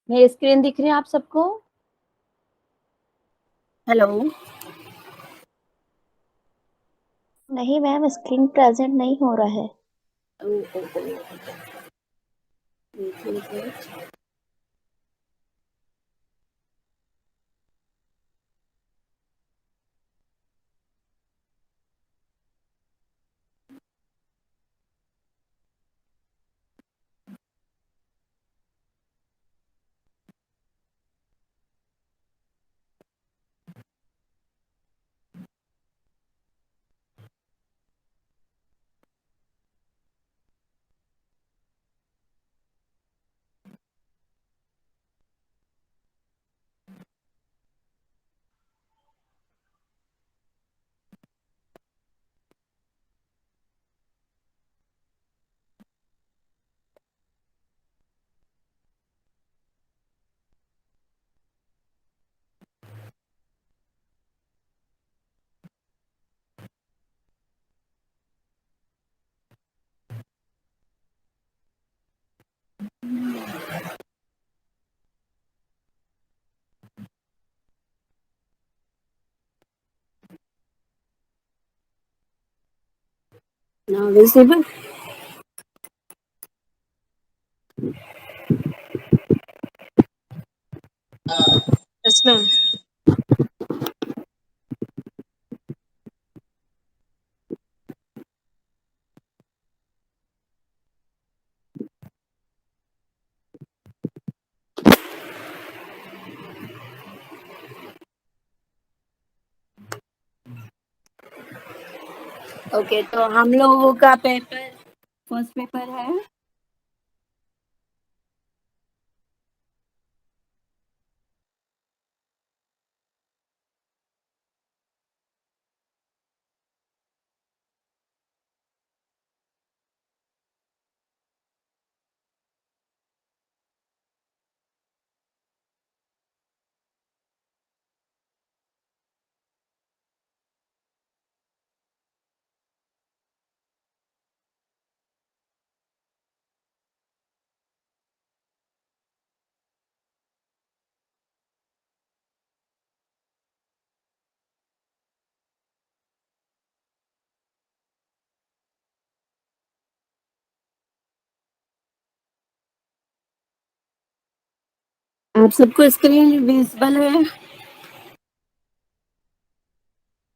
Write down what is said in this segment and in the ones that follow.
मेरी स्क्रीन दिख रही है आप सबको? हेलो। नहीं मैम, स्क्रीन प्रेजेंट नहीं हो रहा है। Now visible? Yes, ma'am. Okay, तो हम लोगों का पेपर फर्स्ट पेपर है आप सबको स्क्रीन विजिबल है?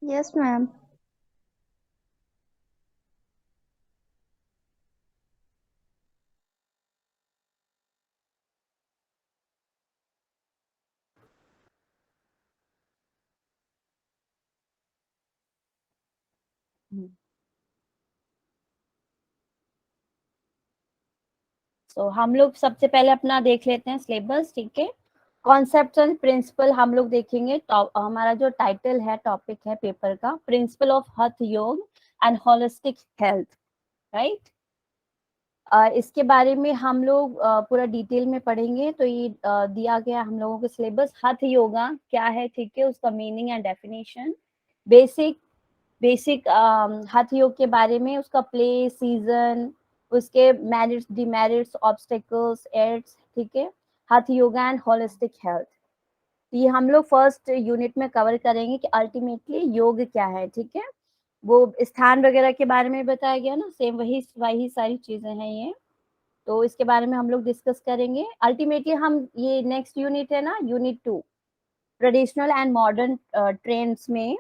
Yes ma'am. तो हम लोग सबसे पहले अपना देख लेते हैं सिलेबस, ठीक है। कॉन्सेप्ट एंड प्रिंसिपल हम लोग देखेंगे। हमारा जो टाइटल है, टॉपिक है पेपर का, प्रिंसिपल ऑफ हठ योग एंड होलिस्टिक हेल्थ, राइट। इसके बारे में हम लोग पूरा डिटेल में पढ़ेंगे। तो ये दिया गया हम लोगों को सिलेबस। हठ योगा क्या है, ठीक है, उसका meaning and definition, basic basic हठ योग के बारे में, उसका प्ले सीजन, उसके मेरिट्स डिमेरिट्स ऑब्स्टेकल्स एड्स, ठीक है। हठ योगा एंड होलिस्टिक हेल्थ, ये हम लोग फर्स्ट यूनिट में कवर करेंगे कि अल्टीमेटली योग क्या है, ठीक है। वो स्थान वगैरह के बारे में बताया गया ना, सेम वही वही सारी चीजें हैं ये। तो इसके बारे में हम लोग डिस्कस करेंगे। अल्टीमेटली हम ये नेक्स्ट यूनिट है ना, unit 2, traditional and modern trends में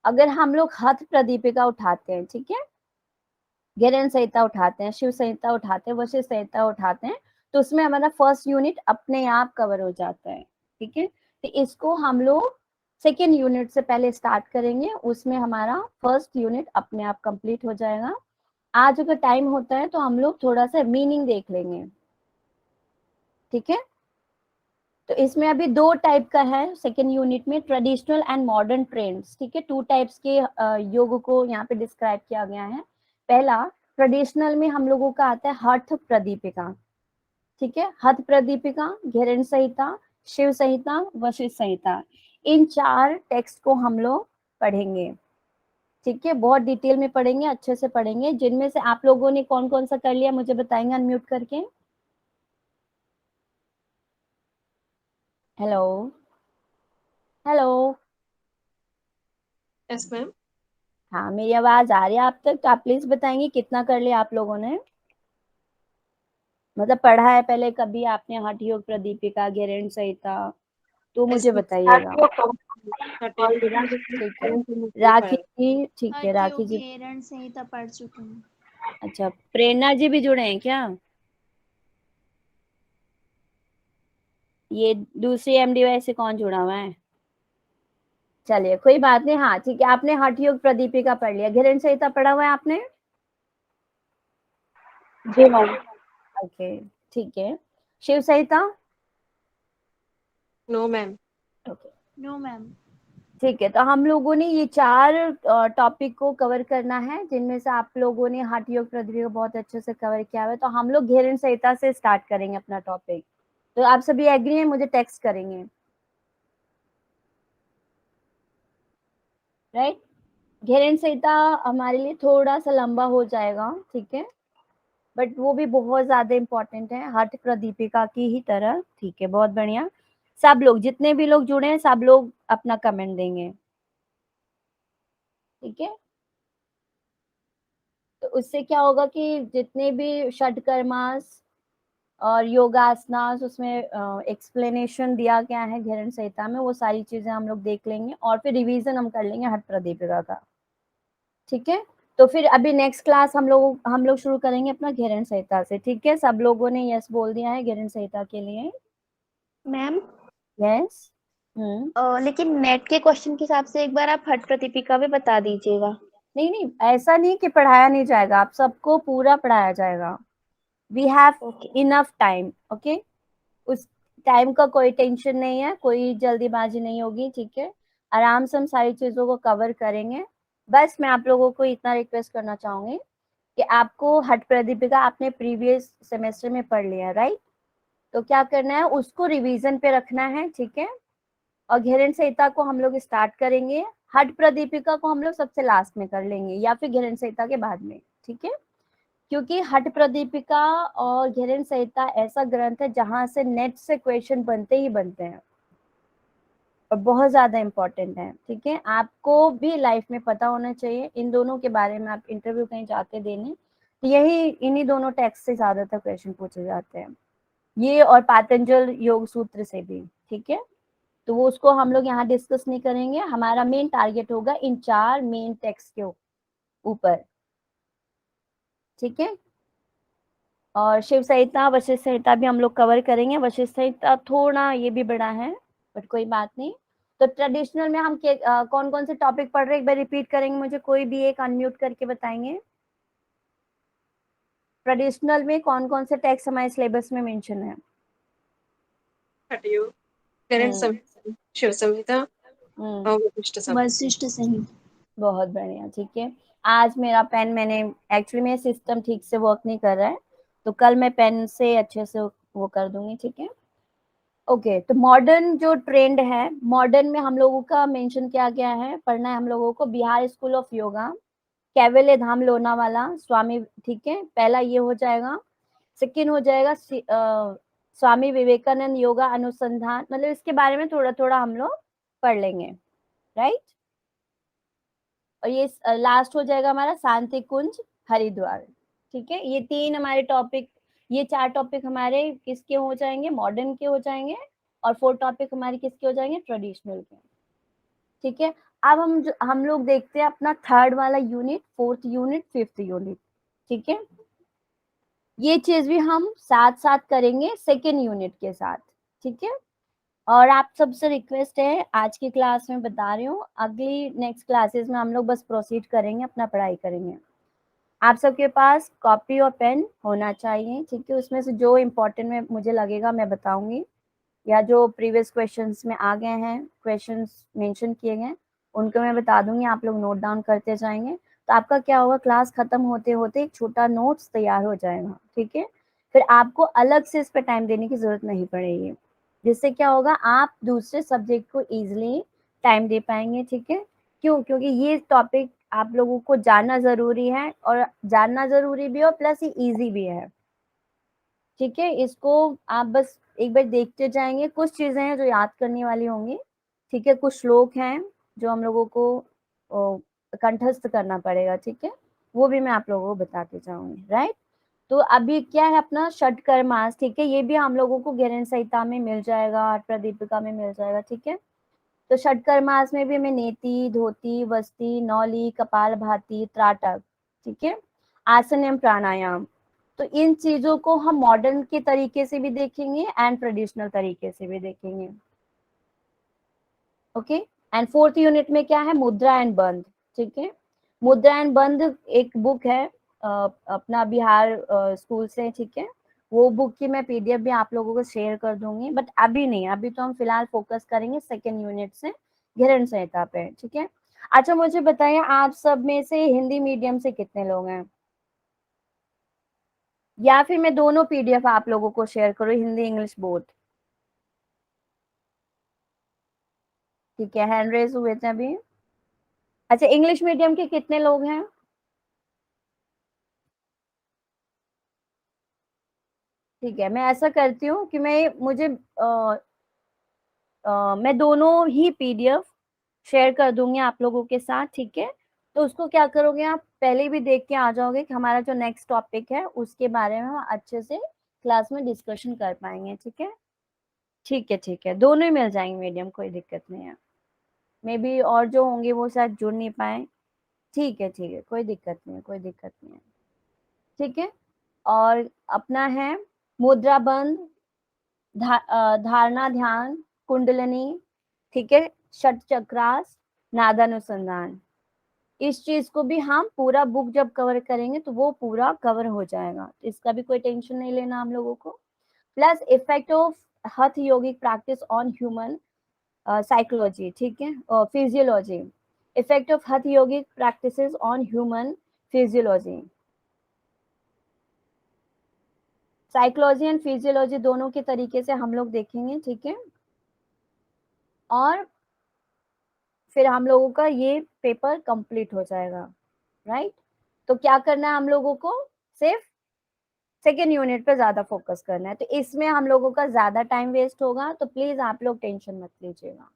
अगर हम लोग हथ प्रदीपिका उठाते हैं, ठीक है, गैरन संहिता उठाते हैं, शिव संहिता उठाते हैं, वशिष्ठ संहिता उठाते हैं, तो उसमें हमारा फर्स्ट यूनिट अपने आप कवर हो जाता है, ठीक है। तो इसको हम लोग सेकेंड यूनिट से पहले स्टार्ट करेंगे, उसमें हमारा फर्स्ट यूनिट अपने आप कंप्लीट हो जाएगा। आज अगर टाइम होता है तो हम लोग थोड़ा सा मीनिंग देख लेंगे, ठीक है। तो इसमें अभी दो टाइप का है सेकेंड यूनिट में, ट्रेडिशनल एंड मॉडर्न ट्रेंड्स, ठीक है। टू टाइप्स के योग को यहाँ पे डिस्क्राइब किया गया है। पहला, ट्रेडिशनल में हम लोगों का आता है हठ प्रदीपिका, ठीक है। हठ प्रदीपिका, घेरन संहिता, शिव संहिता, वशिष्ठ संहिता, इन चार टेक्स्ट को हम लोग पढ़ेंगे, ठीक है। बहुत डिटेल में पढ़ेंगे, अच्छे से पढ़ेंगे। जिनमें से आप लोगों ने कौन कौन सा कर लिया मुझे बताएंगे अनम्यूट करके। Hello hello. Yes, ma'am. हाँ, मेरी आवाज आ रही है आप तक? तो आप प्लीज बताएंगे कितना कर लिया आप लोगों ने, मतलब पढ़ा है पहले कभी आपने हठ योग प्रदीपिका गेरेंड संहिता, तो Yes, मुझे ma'am. बताइएगा। Certificate ठीक है, of राखी जी, ठीक है, हठ राखी योग जी। घेरण संहिता पढ़ चुके हैं। अच्छा, प्रेरणा जी भी जुड़े हैं क्या? ये दूसरी एमडीवाई से कौन जुड़ा हुआ है? चलिए कोई बात नहीं, हाँ ठीक है, आपने हठ योग प्रदीपिका पढ़ लिया, घेरण संहिता पढ़ा हुआ है आपने? जी मैम। ओके, ठीक है। Shiva Samhita? No ma'am. Okay, no ma'am. ठीक है। तो हम लोगों ने ये 4 टॉपिक को कवर करना है, जिनमें से आप लोगों ने हठ योग प्रदीपिका बहुत अच्छे से कवर किया हुआ है। तो हम लोग घेरण संहिता से स्टार्ट करेंगे अपना टॉपिक। तो आप सभी एग्री हैं, मुझे टेक्स्ट करेंगे, राइट? घेरण संहिता हमारे लिए थोड़ा सा लंबा हो जाएगा, ठीक है, बट वो भी बहुत ज्यादा इम्पोर्टेंट है हठ प्रदीपिका की ही तरह। ठीक है, बहुत बढ़िया। सब लोग, जितने भी लोग जुड़े हैं, सब लोग अपना कमेंट देंगे, ठीक है। तो उससे क्या होगा कि जितने भी षटकर्मास और योगासनास उसमें एक्सप्लेनेशन दिया गया है घेरण संहिता में, वो सारी चीजें हम लोग देख लेंगे और फिर रिवीजन हम कर लेंगे हठ प्रदीपिका का, ठीक है। तो फिर अभी नेक्स्ट क्लास हम लोग शुरू करेंगे अपना घेरण संहिता से, ठीक है। सब लोगों ने यस बोल दिया है घेरण संहिता के लिए? Ma'am yes. लेकिन नेट के क्वेश्चन के हिसाब से एक बार आप हठ प्रदीपिका भी बता दीजिएगा। नहीं नहीं, ऐसा नहीं कि पढ़ाया नहीं जाएगा, आप सबको पूरा पढ़ाया जाएगा। We have okay. Enough time, okay. उस टाइम का कोई टेंशन नहीं है, कोई जल्दीबाजी नहीं होगी, ठीक है। आराम से हम सारी चीजों को कवर करेंगे। बस मैं आप लोगों को इतना रिक्वेस्ट करना चाहूंगी कि आपको हठ प्रदीपिका आपने प्रीवियस सेमेस्टर में पढ़ लिया, राइट? तो क्या करना है, उसको रिवीजन पे रखना है, ठीक है। और घेरण संहिता को हम लोग स्टार्ट करेंगे, हठ प्रदीपिका को हम लोग सबसे लास्ट में कर लेंगे या फिर घेरण संहिता के बाद में, ठीक है। क्योंकि हठ प्रदीपिका और घेरण संहिता ऐसा ग्रंथ है जहां से नेट से क्वेश्चन बनते ही बनते हैं और बहुत ज्यादा इंपॉर्टेंट है, ठीक है। आपको भी लाइफ में पता होना चाहिए इन दोनों के बारे में। आप इंटरव्यू कहीं जाते देने, तो यही इन्हीं दोनों टेक्स्ट से ज्यादातर क्वेश्चन पूछे जाते हैं, ये और पातंजल योग सूत्र से भी, ठीक है। तो वो उसको हम लोग यहाँ डिस्कस नहीं करेंगे, हमारा मेन टारगेट होगा इन 4 मेन टेक्स्ट के ऊपर, ठीक है। और शिव संहिता, वशिष्ठ संहिता भी हम लोग कवर करेंगे। वशिष्ठ संहिता थोड़ा ये भी बड़ा है, बट कोई बात नहीं। तो ट्रेडिशनल में हम कौन कौन से टॉपिक पढ़ रहे हैं, एक बार रिपीट करेंगे, मुझे कोई भी एक अनम्यूट करके बताएंगे। ट्रेडिशनल में कौन कौन से टेक्स्ट हमारे सिलेबस में मेंशन है? हठ योग, घेरण संहिता, शिव संहिता हम्म, और वशिष्ठ संहिता। वशिष्ठ संहिता। बहुत बढ़िया, ठीक है। आज मेरा पेन, मैंने एक्चुअली मेरा सिस्टम ठीक से वर्क नहीं कर रहा है, तो कल मैं पेन से अच्छे से वो कर दूंगी, ठीक है। ओके, तो मॉडर्न जो ट्रेंड है, मॉडर्न में हम लोगों का मेंशन किया गया है, पढ़ना है हम लोगों को बिहार स्कूल ऑफ योगा, कैवल्य धाम लोनावाला स्वामी, ठीक है, पहला ये हो जाएगा। सेकेंड हो जाएगा स्वामी विवेकानंद योगा अनुसंधान, मतलब इसके बारे में थोड़ा थोड़ा हम लोग पढ़ लेंगे, राइट। और ये लास्ट हो जाएगा हमारा शांति कुंज हरिद्वार, ठीक है। ये 3 हमारे टॉपिक, ये 4 टॉपिक हमारे किसके हो जाएंगे, मॉडर्न के हो जाएंगे। और 4 टॉपिक हमारे किसके हो जाएंगे, ट्रेडिशनल के, ठीक है। अब हम लोग देखते हैं अपना थर्ड वाला unit, fourth unit, fifth unit, ठीक है। ये चीज भी हम साथ साथ करेंगे सेकेंड यूनिट के साथ, ठीक है। और आप सबसे रिक्वेस्ट है, आज की क्लास में बता रही हूँ, अगली नेक्स्ट क्लासेस में हम लोग बस प्रोसीड करेंगे, अपना पढ़ाई करेंगे। आप सबके पास कॉपी और पेन होना चाहिए, ठीक है। उसमें से जो इम्पोर्टेंट में मुझे लगेगा मैं बताऊंगी, या जो प्रीवियस क्वेश्चंस में आ गए हैं, क्वेश्चंस मेंशन किए गए, उनको मैं बता दूंगी, आप लोग नोट डाउन करते जाएंगे। तो आपका क्या होगा, क्लास खत्म होते होते एक छोटा नोट्स तैयार हो जाएगा, ठीक है। फिर आपको अलग से इस पर टाइम देने की जरूरत नहीं पड़ेगी, जिससे क्या होगा, आप दूसरे सब्जेक्ट को इजिली टाइम दे पाएंगे, ठीक है। क्यों? क्योंकि ये टॉपिक आप लोगों को जानना जरूरी है, और जानना जरूरी भी है और प्लस ये इजी भी है, ठीक है। इसको आप बस एक बार देखते जाएंगे। कुछ चीजें हैं जो याद करने वाली होंगी, ठीक है, कुछ श्लोक हैं जो हम लोगों को कंठस्थ करना पड़ेगा, ठीक है, वो भी मैं आप लोगों को बताते जाऊंगी, राइट। तो अभी क्या है अपना षटकर्मास, ठीक है, ये भी हम लोगों को गहन संहिता में मिल जाएगा, प्रदीपिका में मिल जाएगा, ठीक है। तो षटकर्मास में भी हमें नेति, धोती, वस्ती, नौली, कपालभाति, त्राटक, ठीक है, आसन एवं प्राणायाम। तो इन चीजों को हम मॉडर्न के तरीके से भी देखेंगे एंड ट्रेडिशनल तरीके से भी देखेंगे, ओके। एंड फोर्थ यूनिट में क्या है, मुद्रा एंड बंध, ठीक है। मुद्रा एंड बंध एक बुक है अपना बिहार स्कूल से, ठीक है, वो बुक की मैं पीडीएफ भी आप लोगों को शेयर कर दूंगी, बट अभी नहीं, अभी तो हम फिलहाल फोकस करेंगे सेकेंड यूनिट से गहन संहिता पे, ठीक है। अच्छा मुझे बताइए, आप सब में से हिंदी मीडियम से कितने लोग हैं, या फिर मैं दोनों पीडीएफ आप लोगों को शेयर करूँ, हिंदी इंग्लिश बोथ, ठीक है, हैंड रेज हुए थे अभी। अच्छा इंग्लिश मीडियम के कितने लोग हैं, ठीक है, मैं ऐसा करती हूँ कि मैं दोनों ही पीडीएफ शेयर कर दूंगी आप लोगों के साथ, ठीक है। तो उसको क्या करोगे, आप पहले भी देख के आ जाओगे कि हमारा जो नेक्स्ट टॉपिक है उसके बारे में हम अच्छे से क्लास में डिस्कशन कर पाएंगे, ठीक है। ठीक है, ठीक है, दोनों ही मिल जाएंगे मीडियम, कोई दिक्कत नहीं है। मे बी और जो होंगे वो शायद जुड़ नहीं पाए, ठीक है, ठीक है, कोई दिक्कत नहीं है, कोई दिक्कत नहीं है, ठीक है। और अपना है मुद्रा बंध, धारणा ध्यान, कुंडलिनी, ठीक है, षट चक्रास, नादानुसंधान। इस चीज को भी हम पूरा बुक जब कवर करेंगे तो वो पूरा कवर हो जाएगा, इसका भी कोई टेंशन नहीं लेना हम लोगों को। Plus effect of Hatha yogic practice on human psychology, ठीक है, physiology, effect of Hatha yogic practices on human physiology, psychology and physiology दोनों के तरीके से हम लोग देखेंगे, ठीक है। और फिर हम लोगों का ये पेपर कंप्लीट हो जाएगा, राइट। तो क्या करना है हम लोगों को, सिर्फ सेकेंड यूनिट पे ज्यादा फोकस करना है, तो इसमें हम लोगों का ज्यादा टाइम वेस्ट होगा, तो प्लीज आप लोग टेंशन मत लीजिएगा।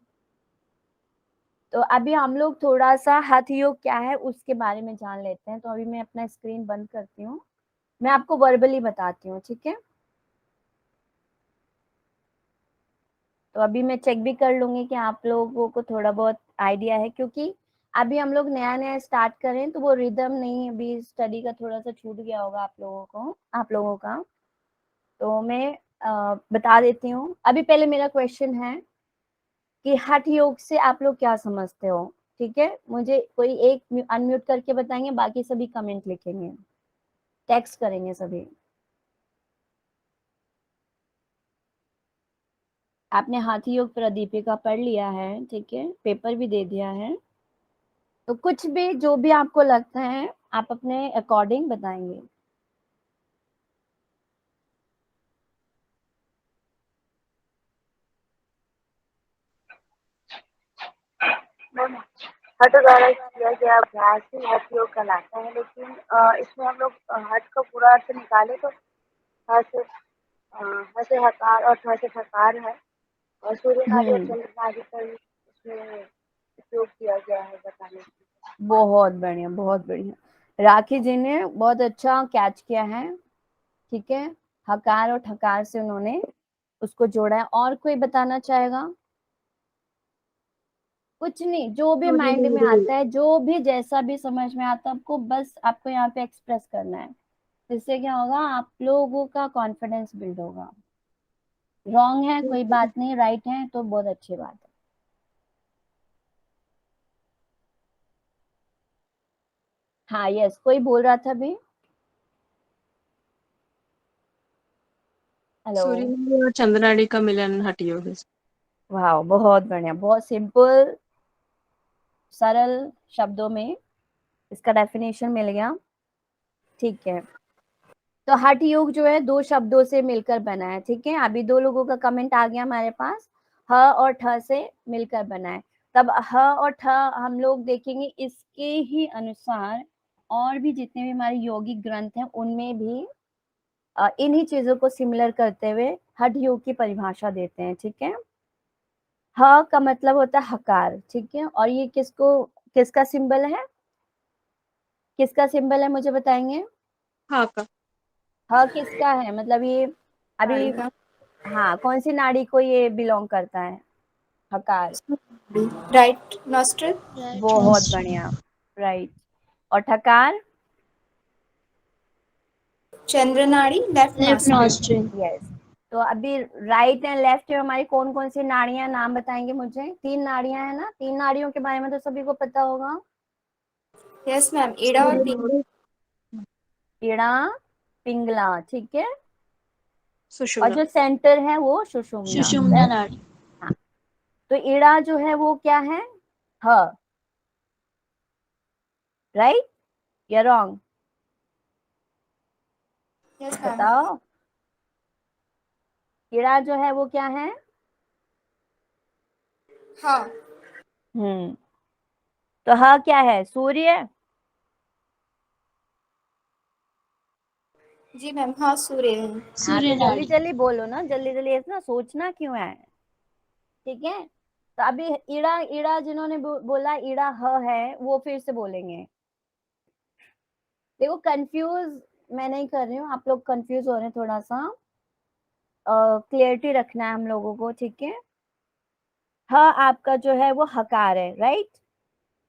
तो अभी हम लोग थोड़ा सा हठ योग क्या है उसके बारे में जान लेते हैं। तो अभी मैं अपना स्क्रीन बंद करती हूँ, मैं आपको वर्बली बताती हूँ, ठीक है। तो अभी मैं चेक भी कर लूंगी कि आप लोगों को थोड़ा बहुत आइडिया है, क्योंकि अभी हम लोग नया नया स्टार्ट करें तो वो रिदम नहीं, अभी स्टडी का थोड़ा सा छूट गया होगा आप लोगों का। तो मैं बता देती हूँ। अभी पहले मेरा क्वेश्चन है कि हठ योग से आप लोग क्या समझते हो, ठीक है, मुझे कोई एक अनम्यूट करके बताएंगे, बाकी सभी कमेंट लिखेंगे, टेक्स्ट करेंगे सभी। आपने हाथी योग प्रदीपिका पढ़ लिया है, ठीक है, पेपर भी दे दिया है, तो कुछ भी जो भी आपको लगता है आप अपने अकॉर्डिंग बताएंगे। मैम, हठ द्वारा किया गया अभ्यास ही हठ योग कहलाता है, लेकिन इसमें हम लोग हठ का पूरा अर्थ निकाले तो ह से ह से हकार और ठ से ठकार है, और सूर्य नाड़ी और चंद्र नाड़ी पर इसमें उपयोग किया गया है बताने के लिए। बहुत बढ़िया, बहुत बढ़िया, राखी जी ने बहुत अच्छा कैच किया है, ठीक है, हकार और ठकार से उन्होंने उसको जोड़ा है। और कोई बताना चाहेगा? कुछ नहीं, जो भी सूर्य माइंड में नाड़ी। आता है, जो भी जैसा भी समझ में आता है आपको, बस आपको यहाँ पे एक्सप्रेस करना है। इससे क्या होगा, आप लोगों का कॉन्फिडेंस बिल्ड होगा। रॉन्ग है कोई बात नहीं, राइट है तो बहुत अच्छी बात है। हाँ यस, कोई बोल रहा था अभी, हेलो। सूर्य नाड़ी और चंद्र नाड़ी का मिलन हठ योग है। वाह, बहुत बढ़िया, बहुत सिंपल सरल शब्दों में इसका डेफिनेशन मिल गया, ठीक है। तो हठ योग जो है दो शब्दों से मिलकर बना है, ठीक है, अभी दो लोगों का कमेंट आ गया हमारे पास, ह और ठ से मिलकर बना है। तब ह और ठ हम लोग देखेंगे इसके ही अनुसार और भी जितने भी हमारे यौगिक ग्रंथ हैं उनमें भी इन्हीं चीजों को सिमिलर करते हुए हठ योग की परिभाषा देते हैं, ठीक है। ह का मतलब होता है हकार, ठीक है, और ये किसका सिंबल है, किसका सिंबल है मुझे बताएंगे। हाँ का ह किसका है, मतलब ये अभी नाड़ी का। हाँ कौन सी नाड़ी को ये बिलोंग करता है, हकार। Right nostril. बहुत बढ़िया, राइट। और ठकार, चंद्र नाड़ी, लेफ्ट नॉस्ट्रल। यस। तो अभी राइट एंड लेफ्ट में हमारी कौन कौन सी नाड़ियां, नाम बताएंगे मुझे। 3 नाड़ियां है ना, 3 नाड़ियों के बारे में तो सभी को पता होगा। यस मैम, ईड़ा और पिंगला। इड़ा, पिंगला, ठीक है, और सुषुम्ना। जो सेंटर है वो सुषुम्ना। सुषुम्ना नाड़ी। हाँ, तो इड़ा जो है वो क्या है, ह, राइट या रॉन्ग, यस मैम। बताओ। इड़ा जो है वो क्या है, हाँ। तो ह क्या है, सूर्य। जी मैम, हाँ सूर्य है। हाँ तो जल्दी जल्दी बोलो ना, जल्दी जल्दी, इतना सोचना क्यों है, ठीक है। तो अभी इड़ा, इड़ा जिन्होंने बोला इड़ा ह है वो फिर से बोलेंगे। देखो कंफ्यूज मैं नहीं कर रही हूँ, आप लोग कंफ्यूज हो रहे हैं, थोड़ा सा क्लियरिटी रखना है हम लोगों को, ठीक है। ह आपका जो है वो हकार है, राइट,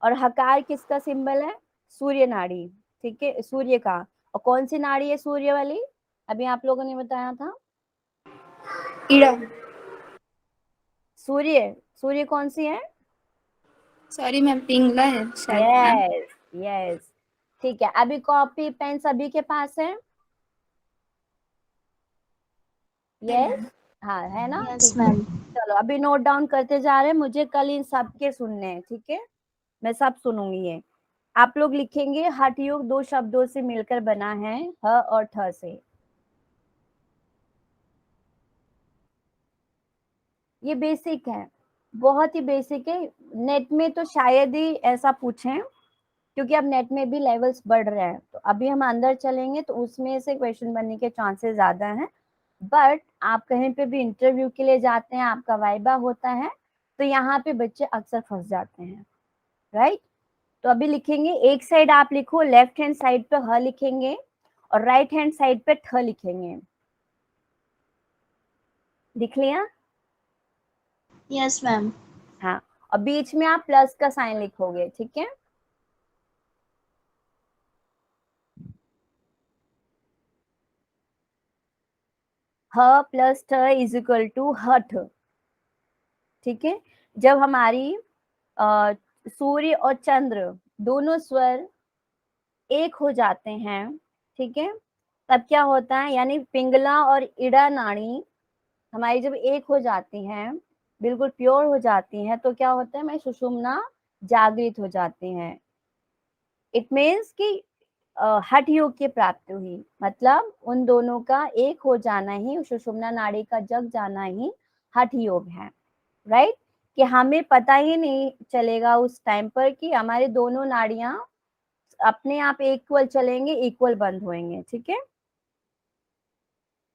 और हकार किसका सिंबल है, सूर्य नाड़ी, ठीक है, सूर्य का। और कौन सी नाड़ी है सूर्य वाली, अभी आप लोगों ने बताया था, ईड़ा। सूर्य, सूर्य कौन सी है, सॉरी मैम, पिंगला है शायद मैम। यस यस, ठीक है। अभी कॉपी पेन सभी के पास है, यस, हाँ है ना, यस ठीक है। मैम। चलो अभी नोट डाउन करते जा रहे हैं, मुझे कल इन सबके सुनने हैं, ठीक है, मैं सब सुनूंगी ये। आप लोग लिखेंगे हठ योग 2 शब्दों से मिलकर बना है, ह और ठ से। ये बेसिक है, बहुत ही बेसिक है। नेट में तो शायद ही ऐसा पूछें, क्योंकि अब नेट में भी लेवल्स बढ़ रहे हैं, तो अभी हम अंदर चलेंगे तो उसमें से क्वेश्चन बनने के चांसेस ज्यादा हैं। बट आप कहीं पे भी इंटरव्यू के लिए जाते हैं, आपका वाइबा होता है, तो यहाँ पे बच्चे अक्सर फंस जाते हैं, राइट। तो अभी लिखेंगे, एक साइड आप लिखो, लेफ्ट हैंड साइड पे ह लिखेंगे और राइट हैंड साइड पे ठ लिखेंगे, लिख लिया। Yes ma'am. हाँ, और बीच में आप प्लस का साइन लिखोगे, ठीक है। ह प्लस ठ इज इक्वल टू हठ, ठीक है। जब हमारी सूर्य और चंद्र दोनों स्वर एक हो जाते हैं, ठीक है, तब क्या होता है, यानी पिंगला और इड़ा नाड़ी हमारी जब एक हो जाती हैं, बिल्कुल प्योर हो जाती हैं, तो क्या होता है, हमारी सुषुम्ना जागृत हो जाती हैं। इट मीन्स कि हठ योग की प्राप्ति हुई, मतलब उन दोनों का एक हो जाना ही, सुषुम्ना नाड़ी का जग जाना ही हठ योग है, राइट। कि हमें पता ही नहीं चलेगा उस टाइम पर कि हमारे दोनों नाड़ियां अपने आप इक्वल चलेंगे, इक्वल बंद होंगे, ठीक है।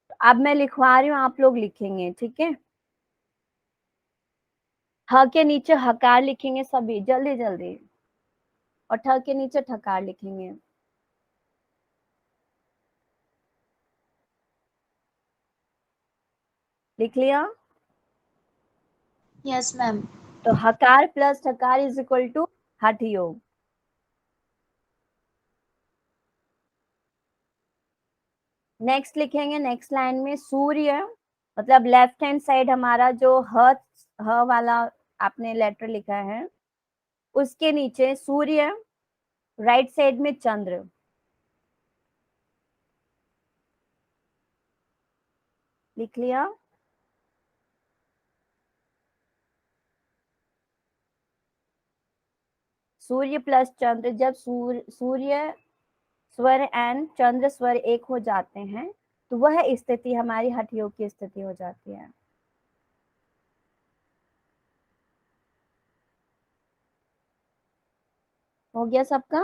तो अब मैं लिखवा रही हूँ, आप लोग लिखेंगे, ठीक है। ह के नीचे हकार लिखेंगे सभी, जल्दी जल्दी, और ठ के नीचे ठकार लिखेंगे। लिख लिया। Yes ma'am. तो हकार plus Thakar is equal to हठ योग। नेक्स्ट लिखेंगे, नेक्स्ट लाइन में सूर्य, मतलब लेफ्ट हैंड साइड हमारा जो ह वाला आपने लेटर लिखा है, उसके नीचे सूर्य, राइट साइड में चंद्र, लिख लिया। सूर्य प्लस चंद्र, जब सूर्य स्वर एंड चंद्र स्वर एक हो जाते हैं, तो वह स्थिति हमारी हठ योग की स्थिति हो जाती है। हो गया सबका।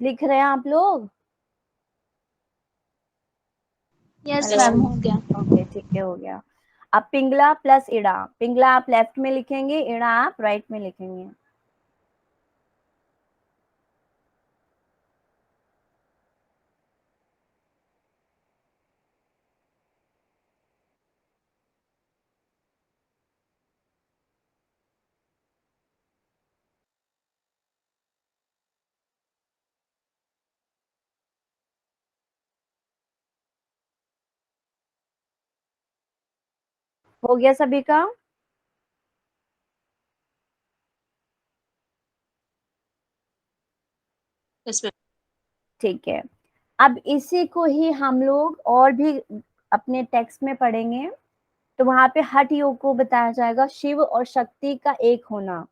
लिख रहे हैं आप लोग? यस हेलो, मैम, हो गया। ओके ठीक है, हो गया। अब पिंगला प्लस इड़ा, पिंगला आप लेफ्ट में लिखेंगे, इड़ा आप राइट में लिखेंगे। हो गया सभी का? Yes ma'am. ठीक है, अब इसी को ही हम लोग और भी अपने टेक्स्ट में पढ़ेंगे, तो वहां पे हठ योग को बताया जाएगा, शिव और शक्ति का एक होना।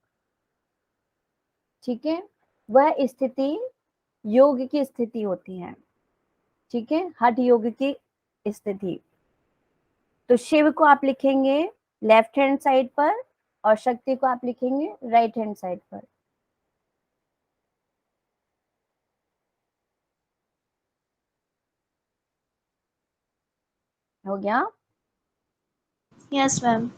ठीक है, वह स्थिति योग की स्थिति होती है। ठीक है, हठ योग की स्थिति। तो शिव को आप लिखेंगे लेफ्ट हैंड साइड पर और शक्ति को आप लिखेंगे राइट हैंड साइड पर। हो गया? Yes ma'am.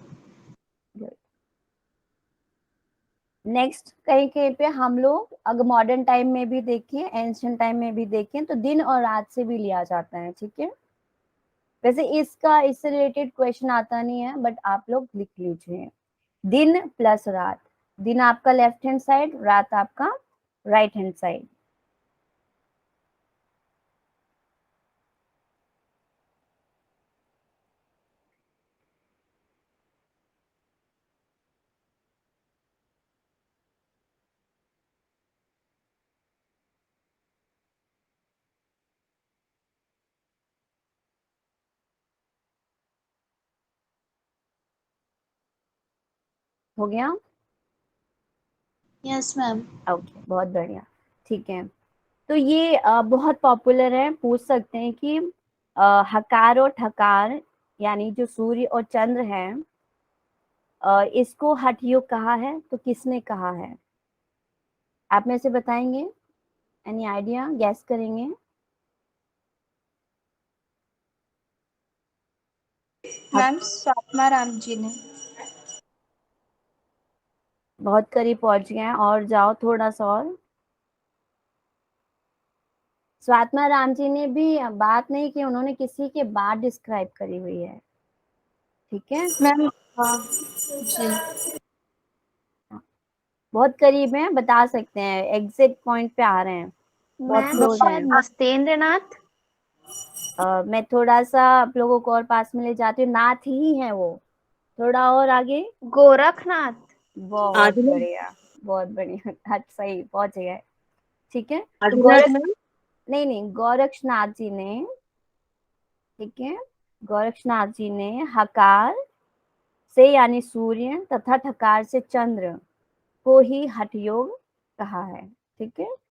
नेक्स्ट कहीं कहीं पे हम लोग अगर मॉडर्न टाइम में भी देखें, एंशिएंट टाइम में भी देखें, तो दिन और रात से भी लिया जाता है। ठीक है, वैसे इससे रिलेटेड क्वेश्चन आता नहीं है, बट आप लोग लिख लीजिए दिन प्लस रात। दिन आपका लेफ्ट हैंड साइड, रात आपका राइट हैंड साइड। हो गया? Yes ma'am. ओके, बहुत बढ़िया। ठीक है, तो ये बहुत पॉपुलर है, पूछ सकते हैं कि हकार और ठकार यानी जो सूर्य और चंद्र है, इसको हठ योग कहा है, तो किसने कहा है? आप में से बताएंगे? एनी आइडिया, गैस करेंगे? मैम स्वात्मा राम जी ने। बहुत करीब पहुंच गए हैं, और जाओ थोड़ा सा और। स्वात्मा राम जी ने भी बात नहीं की, उन्होंने किसी के बाद डिस्क्राइब करी हुई है। ठीक है, मैम जी। बहुत करीब है, बता सकते हैं, एग्जिट पॉइंट पे आ रहे हैं, बहुत मैम क्लोज शायद हैं। मस्तेंद्र नाथ। मैं थोड़ा सा आप लोगों को और पास में ले जाती हूँ, नाथ ही है वो, थोड़ा और आगे। गोरखनाथ। बहुत आदिनाथ। बढ़िया, बहुत बढ़िया, अच्छा सही पहुंच गए। ठीक है, तो आदिनाथ मैम। नहीं नहीं, गोरक्षनाथ जी ने, ठीक है, गोरक्षनाथ जी ने हकार से यानी सूर्य तथा ठकार से चंद्र को ही हठ योग कहा है। ठीक है,